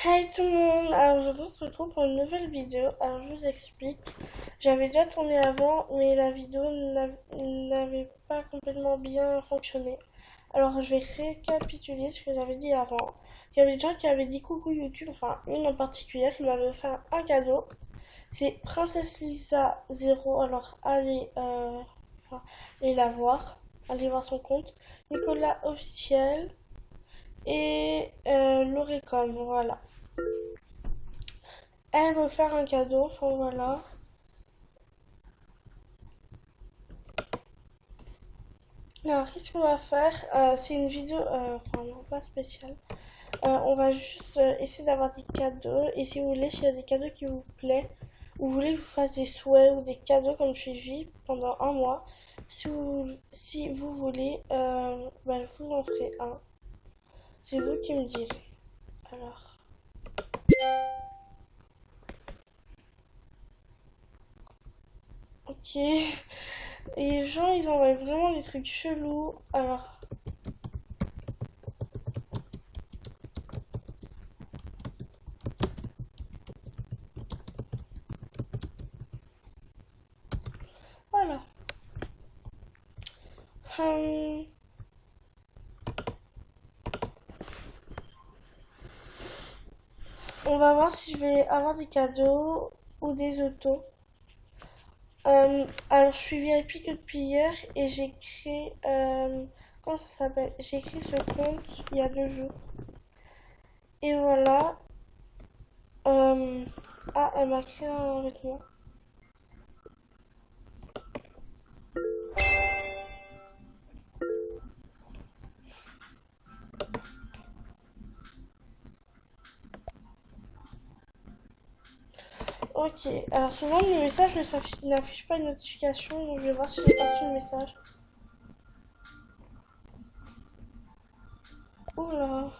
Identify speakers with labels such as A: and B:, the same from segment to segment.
A: Hey tout le monde, alors aujourd'hui on se retrouve pour une nouvelle vidéo. Alors je vous explique, j'avais déjà tourné avant mais la vidéo n'avait pas complètement bien fonctionné. Alors je vais récapituler ce que j'avais dit avant. Il y avait des gens qui avaient dit coucou YouTube, enfin une en particulier qui m'avait fait un cadeau. C'est Princesse Lisa 0, alors enfin, allez la voir, allez voir son compte. Nicolas officiel et Lorécom, voilà. Elle veut faire un cadeau, enfin voilà. Alors, qu'est-ce qu'on va faire? C'est une vidéo, enfin non, pas spéciale. On va juste essayer d'avoir des cadeaux. Et si vous voulez, s'il y a des cadeaux qui vous plaisent, ou vous voulez que je vous fasse des souhaits ou des cadeaux comme suivi pendant un mois, si vous voulez, bah, je vous en ferai un. C'est vous qui me direz. Alors, ok. Et les gens, ils envoient vraiment des trucs chelous. Alors, voilà. Hum, on va voir si je vais avoir des cadeaux ou des autos. Alors, je suis VIP que depuis hier et j'ai créé. Comment ça s'appelle? J'ai créé ce compte il y a 2 jours. Et voilà. Ah, elle m'a créé un vêtement. Ok, alors souvent le message n'affiche pas une notification, donc je vais voir si j'ai pas reçu le message. Oula.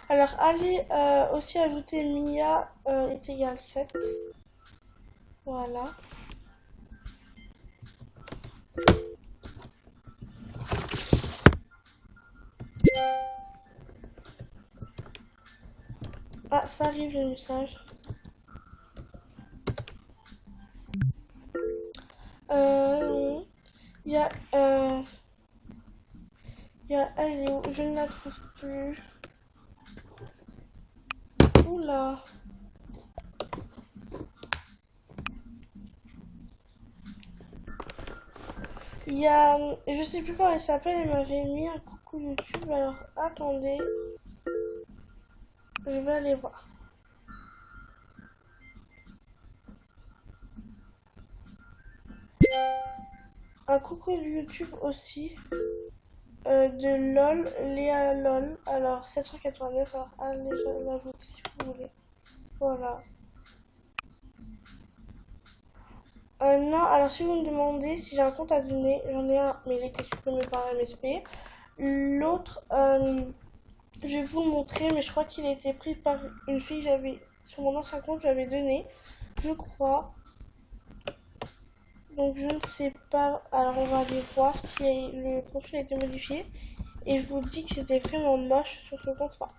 A: Alors, allez aussi ajouter Mia est égal 7. Voilà. Ah, ça arrive le message. Non. Il y a. Elle est où? Je ne la trouve plus. Oula. Il y a. Je sais plus comment elle s'appelle, elle m'avait mis un coucou YouTube, alors attendez. Je vais aller voir. Un coucou YouTube aussi. De LOL, Léa LOL. Alors 789, alors allez l'ajouter si vous voulez. Voilà. Non, alors si vous me demandez si j'ai un compte à donner, j'en ai un, mais il a été supprimé par MSP. L'autre, je vais vous le montrer, mais je crois qu'il a été pris par une fille que j'avais sur mon ancien compte, je l'avais donné, je crois. Donc je ne sais pas. Alors on va aller voir si le profil a été modifié. Et je vous dis que c'était vraiment moche sur ce compte. Enfin,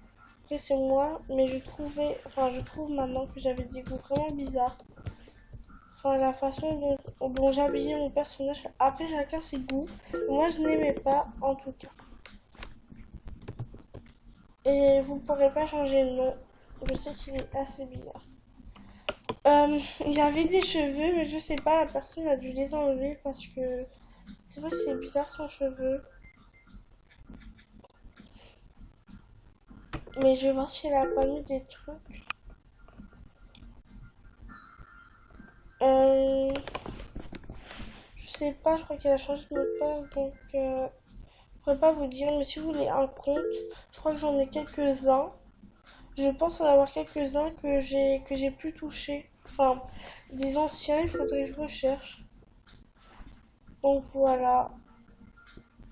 A: après c'est moi, mais je trouve maintenant que j'avais des goûts vraiment bizarres. Enfin, la façon dont j'habillais mon personnage. Après, chacun ses goûts. Moi, je n'aimais pas, en tout cas. Et vous ne pourrez pas changer le nom. Je sais qu'il est assez bizarre. Il y avait des cheveux, mais je sais pas, la personne a dû les enlever parce que c'est vrai que c'est bizarre son cheveu. Mais je vais voir si elle a pas mis des trucs. Euh, je sais pas, je crois qu'elle a changé de mot de passe, donc je pourrais pas vous dire. Mais si vous voulez un compte, je crois que j'en ai quelques-uns. Je pense en avoir quelques-uns que j'ai plus touché. Enfin, des anciens, il faudrait que je recherche. Donc voilà.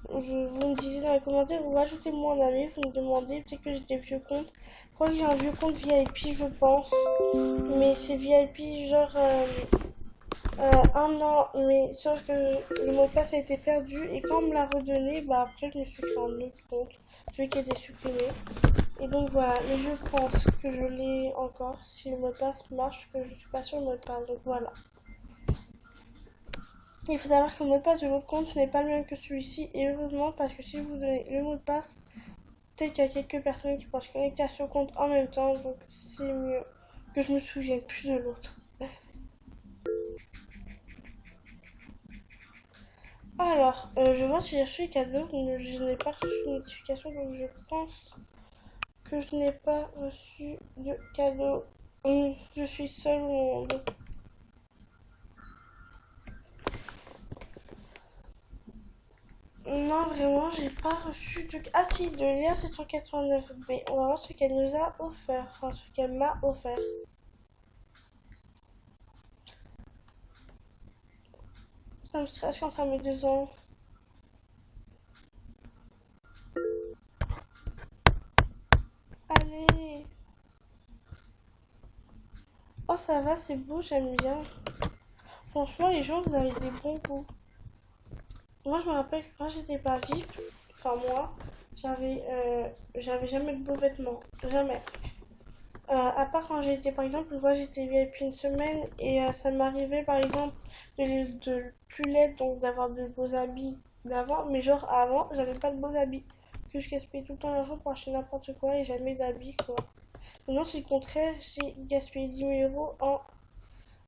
A: Vous me disiez dans les commentaires, vous rajoutez moi en ami, vous me demandez, peut-être que j'ai des vieux comptes. Je crois que j'ai un vieux compte VIP, je pense. Mais c'est VIP genre 1 an. Mais sauf que le mot de passe a été perdu. Et quand on me l'a redonné, bah après je me suis créé un autre compte. celui qui a été supprimé. Et donc voilà, mais je pense que je l'ai encore si le mot de passe marche, que je suis pas sûre le mot de passe, donc voilà. Il faut savoir que le mot de passe de votre compte n'est pas le même que celui-ci, et heureusement parce que si vous donnez le mot de passe, peut-être qu'il y a quelques personnes qui peuvent se connecter à ce compte en même temps, donc c'est mieux que je me souvienne plus de l'autre. Alors, je vois si j'ai reçu les cadeaux, mais je n'ai pas reçu de notification, donc je pense que je n'ai pas reçu de cadeau. Je suis seule au monde. Non, vraiment, j'ai pas reçu de... Ah si, de Léa 789B. On va voir ce qu'elle nous a offert, enfin ce qu'elle m'a offert. Ça me stresse quand ça met 2 ans. Allez. Oh, ça va, c'est beau, j'aime bien. Franchement, les gens, vous avez des bons goûts. Moi, je me rappelle que quand j'étais pas VIP, enfin moi, j'avais jamais de beaux vêtements. Jamais. À part quand j'étais, par exemple, moi j'étais VIP une semaine et ça m'arrivait, par exemple, de plus l'être, donc d'avoir de beaux habits d'avant. Mais genre, avant, j'avais pas de beaux habits. Que je gaspillais tout le temps l'argent pour acheter n'importe quoi et jamais d'habits, quoi. Maintenant, c'est le contraire. J'ai gaspillé 10 000 euros en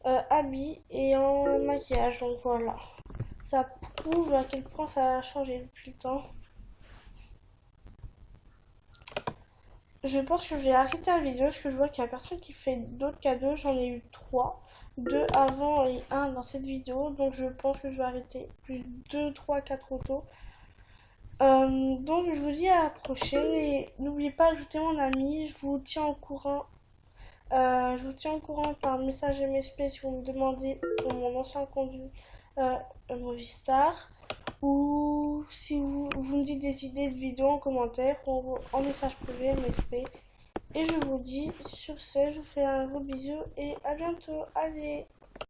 A: habits et en maquillage. Donc voilà. Ça prouve à quel point ça a changé depuis le temps. Je pense que je vais arrêter la vidéo parce que je vois qu'il y a personne qui fait d'autres cadeaux. J'en ai eu 3. 2 avant et un dans cette vidéo. Donc je pense que je vais arrêter. Plus 2, 3, 4 autos. Donc je vous dis à la prochaine. Et n'oubliez pas d'ajouter mon ami. Je vous tiens au courant. Je vous tiens au courant par message MSP si vous me demandez pour mon ancien compte Movistar. Ou si vous me dites des idées de vidéos en commentaire ou en message privé MSP. Et je vous dis sur ce, je vous fais un gros bisou et à bientôt. Allez!